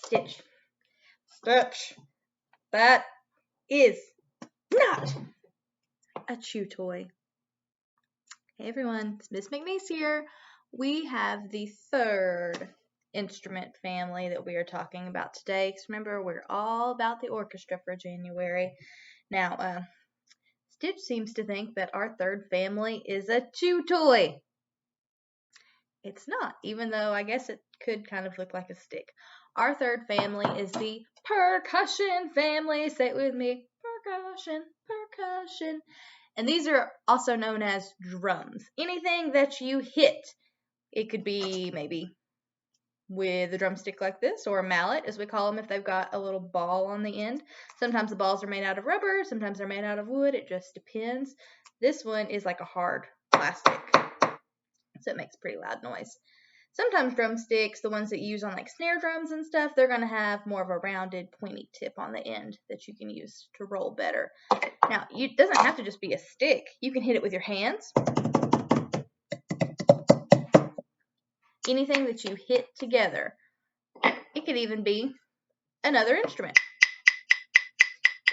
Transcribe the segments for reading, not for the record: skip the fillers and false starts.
Stitch. Stitch. That is not a chew toy. Hey everyone, it's Miss McNeese here. We have the third instrument family that we are talking about today. Because remember, we're all about the orchestra for January. Now, Stitch seems to think that our third family is a chew toy. It's not, even though I guess it could kind of look like a stick. Our third family is the percussion family. Say it with me. Percussion, percussion. And these are also known as drums. Anything that you hit. It could be maybe with a drumstick like this, or a mallet, as we call them if they've got a little ball on the end. Sometimes the balls are made out of rubber, sometimes they're made out of wood. It just depends. This one is like a hard plastic, so it makes pretty loud noise. Sometimes drumsticks, the ones that you use on like snare drums and stuff, they're going to have more of a rounded, pointy tip on the end that you can use to roll better. Now, it doesn't have to just be a stick. You can hit it with your hands. Anything that you hit together. It could even be another instrument.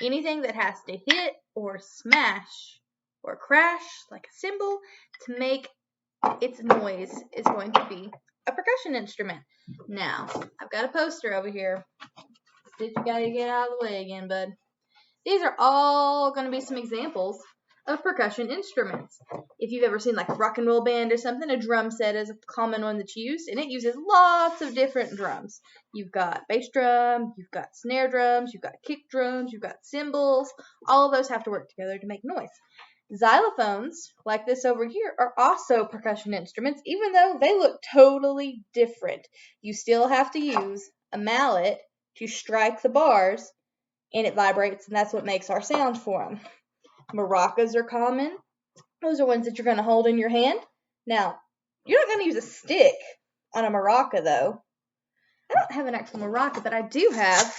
Anything that has to hit or smash or crash like a cymbal to make its noise is going to be a percussion instrument. Now, I've got a poster over here. Stitch, you gotta get out of the way again, bud. These are all going to be some examples of percussion instruments. If you've ever seen like a rock and roll band or something, a drum set is a common one that's used, and it uses lots of different drums. You've got bass drum, you've got snare drums, you've got kick drums, you've got cymbals. All of those have to work together to make noise. Xylophones, like this over here, are also percussion instruments, even though they look totally different. You still have to use a mallet to strike the bars, and it vibrates, and that's what makes our sound for them. Maracas are common. Those are ones that you're going to hold in your hand. Now, you're not going to use a stick on a maraca, though. I don't have an actual maraca, but I do have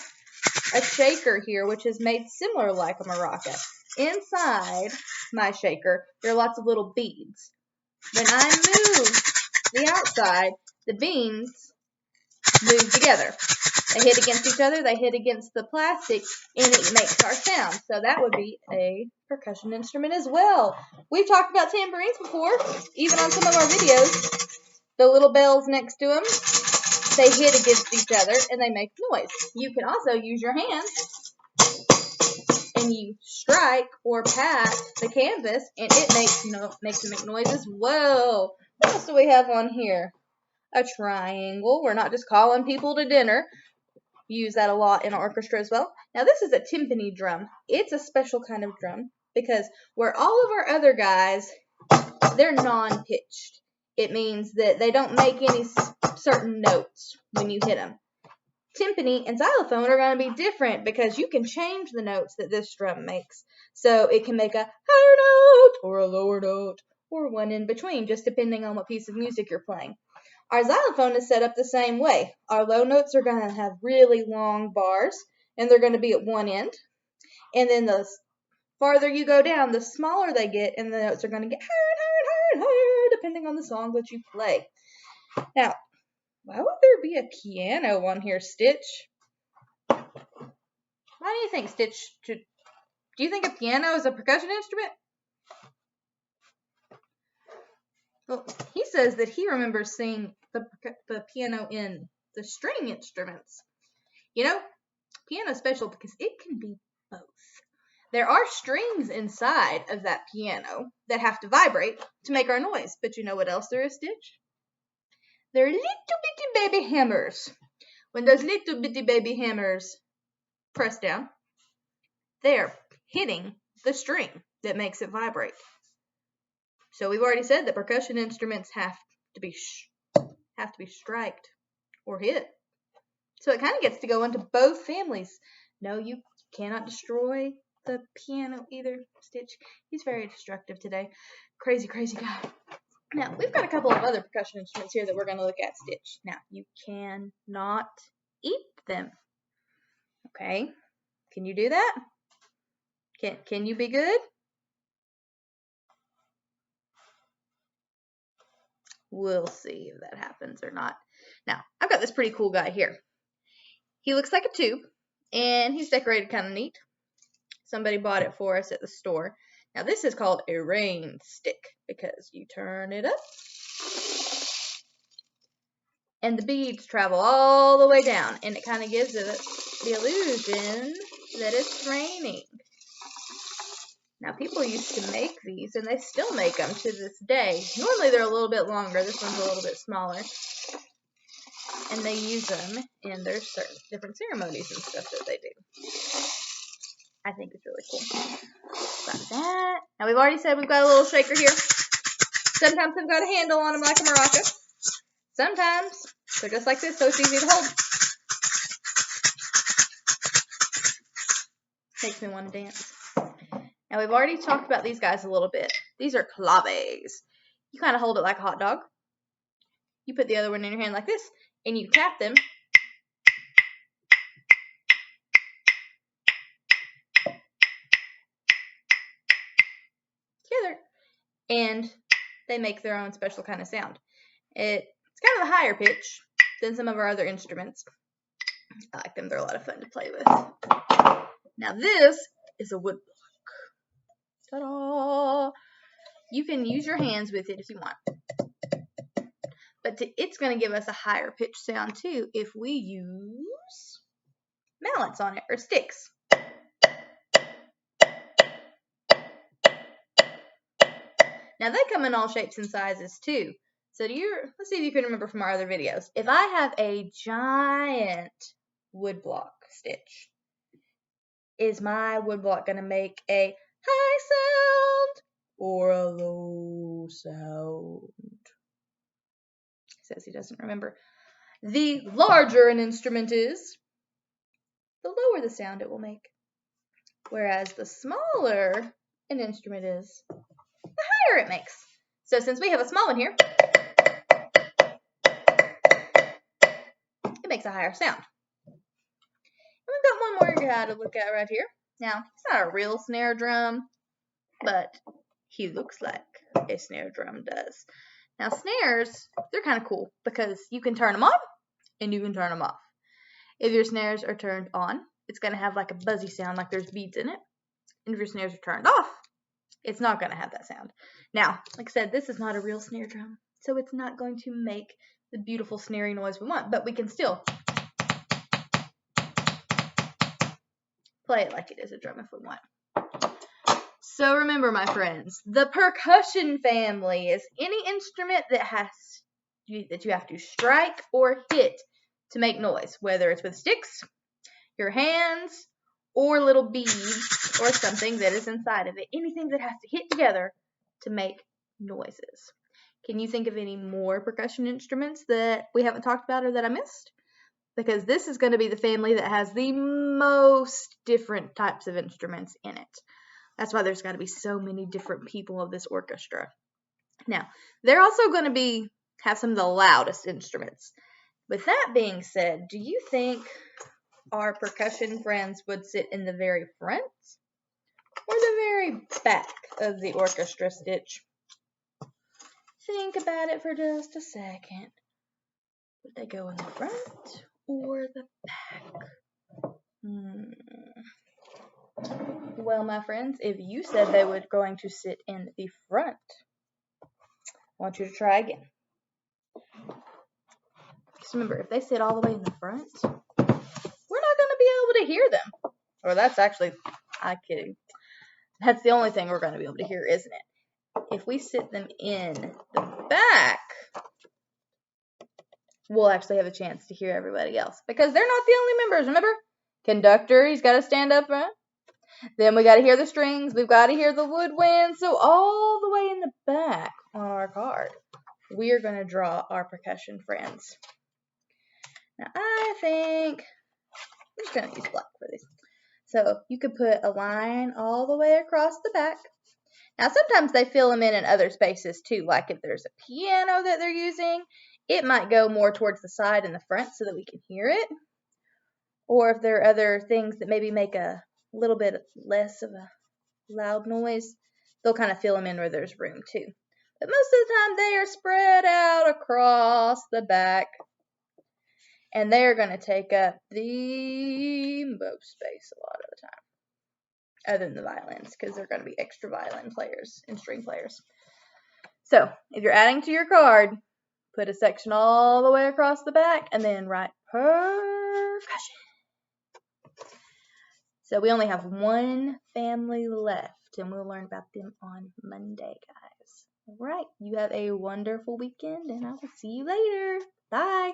a shaker here, which is made similar like a maraca. Inside my shaker, there are lots of little beads. When I move the outside, the beans move together. They hit against each other, they hit against the plastic, and it makes our sound. So that would be a percussion instrument as well. We've talked about tambourines before, even on some of our videos. The little bells next to them, they hit against each other, and they make noise. You can also use your hands, and you strike or pat the canvas, and it makes them make noise as well. What else do we have on here? A triangle. We're not just calling people to dinner. Use that a lot in our orchestra as well. Now this is a timpani drum. It's a special kind of drum because where all of our other guys, they're non-pitched. It means that they don't make any certain notes when you hit them. Timpani and xylophone are going to be different because you can change the notes that this drum makes. So it can make a higher note or a lower note or one in between, just depending on what piece of music you're playing. Our xylophone is set up the same way. Our low notes are going to have really long bars, and they're going to be at one end. And then the farther you go down, the smaller they get, and the notes are going to get higher and higher and higher and higher, depending on the song that you play. Now, why would there be a piano on here, Stitch? Why do you think, Stitch? Do you think a piano is a percussion instrument? Well, he says that he remembers seeing the piano in the string instruments. You know, piano's special because it can be both. There are strings inside of that piano that have to vibrate to make our noise. But you know what else there is, Stitch? They're little bitty baby hammers. When those little bitty baby hammers press down, they're hitting the string that makes it vibrate. So we've already said that percussion instruments have to be striked or hit. So it kind of gets to go into both families. No, you cannot destroy the piano either, Stitch. He's very destructive today. Crazy, crazy guy. Now, we've got a couple of other percussion instruments here that we're going to look at, Stitch. Now, you cannot eat them. Okay? Can you do that? Can you be good? We'll see if that happens or not. Now, I've got this pretty cool guy here. He looks like a tube, and he's decorated kind of neat. Somebody bought it for us at the store. Now this is called a rain stick because you turn it up and the beads travel all the way down, and it kind of gives it the illusion that it's raining. Now people used to make these, and they still make them to this day. Normally they're a little bit longer. This one's a little bit smaller. And they use them in their certain different ceremonies and stuff that they do. I think it's really cool. Got that. Now we've already said we've got a little shaker here. Sometimes they've got a handle on them like a maraca. Sometimes they're just like this, so it's easy to hold. Makes me want to dance. Now we've already talked about these guys a little bit. These are claves. You kind of hold it like a hot dog. You put the other one in your hand like this, and you tap them. Together. And they make their own special kind of sound. It's kind of a higher pitch than some of our other instruments. I like them. They're a lot of fun to play with. Now this is a wood block. Ta-da! You can use your hands with it if you want. But it's going to give us a higher pitch sound too if we use mallets on it, or sticks. Now they come in all shapes and sizes too. So let's see if you can remember from our other videos. If I have a giant wood block stitch, is my wood block going to make a high sound or a low sound? He says he doesn't remember. The larger an instrument is, the lower the sound it will make. Whereas the smaller an instrument is, the higher it makes. So since we have a small one here, it makes a higher sound. And we've got one more guy to look at right here. Now, he's not a real snare drum, but he looks like a snare drum does. Now, snares, they're kind of cool because you can turn them on and you can turn them off. If your snares are turned on, it's going to have like a buzzy sound, like there's beads in it. And if your snares are turned off, it's not going to have that sound. Now, like I said, this is not a real snare drum, so it's not going to make the beautiful snary noise we want, but we can still play it like it is a drum if we want. So remember, my friends, the percussion family is any instrument that you have to strike or hit to make noise, whether it's with sticks, your hands, or little beads or something that is inside of it. Anything that has to hit together to make noises. Can you think of any more percussion instruments that we haven't talked about or that I missed? Because this is going to be the family that has the most different types of instruments in it. That's why there's got to be so many different people of this orchestra. Now, they're also going to have some of the loudest instruments. With that being said, do you think our percussion friends would sit in the very front or the very back of the orchestra stitch? Think about it for just a second. Would they go in the front or the back? Well, my friends, if you said they were going to sit in the front, I want you to try again. Just remember, if they sit all the way in the front, we're not going to be able to hear them. Or that's actually, I'm kidding. That's the only thing we're going to be able to hear, isn't it? If we sit them in the back, we'll actually have a chance to hear everybody else. Because they're not the only members, remember? Conductor, he's got to stand up front. Then we got to hear the strings. We've got to hear the woodwind. So all the way in the back on our card, we are going to draw our percussion friends. Now I think I'm just going to use black for these. So you could put a line all the way across the back. Now sometimes they fill them in other spaces too. Like if there's a piano that they're using, it might go more towards the side and the front so that we can hear it. Or if there are other things that maybe make a little bit less of a loud noise, they'll kind of fill them in where there's room too. But most of the time they are spread out across the back. And they're going to take up the most space a lot of the time, other than the violins, because they're going to be extra violin players and string players. So if you're adding to your card, put a section all the way across the back and then write percussion. So we only have one family left, and we'll learn about them on Monday, guys. All right, you have a wonderful weekend, and I will see you later. Bye.